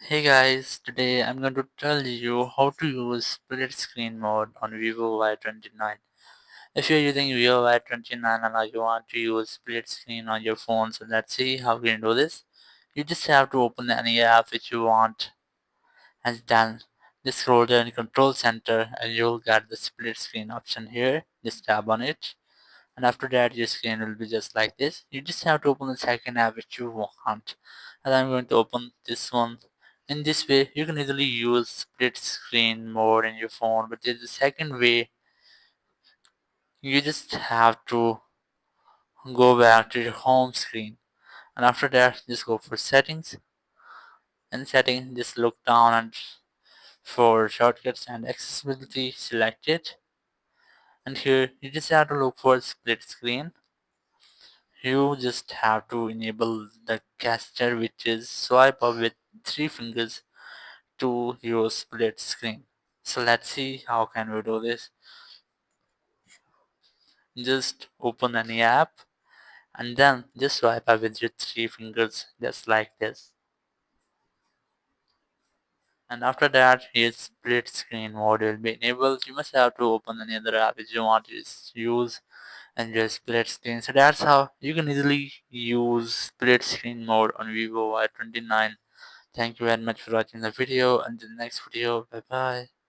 Hey guys, today I'm going to tell you how to use split screen mode on vivo Y29. If you're using vivo Y29 and you want to use split screen on your phone, so let's see how we can do this. You just have to open any app which you want, and then just scroll down the control center and you'll get the split screen option here. Just tap on it, and after that your screen will be just like this. You just have to open the second app which you want, and I'm going to open this one. In this way you can easily use split screen mode in your phone, but there's a second way. You just have to go back to your home screen, and after that just go for settings. In settings just look down and for shortcuts and accessibility select it, and here you just have to look for split screen. You just have to enable the gesture which is swipe up with three fingers to your split screen. So let's see how can we do this. Just open any app and then just swipe up with your three fingers just like this. And after that your split screen mode will be enabled. You must have to open any other app which you want to use and just split screen. So that's how you can easily use split screen mode on vivo Y29. Thank you very much for watching the video. Until the next video, bye bye.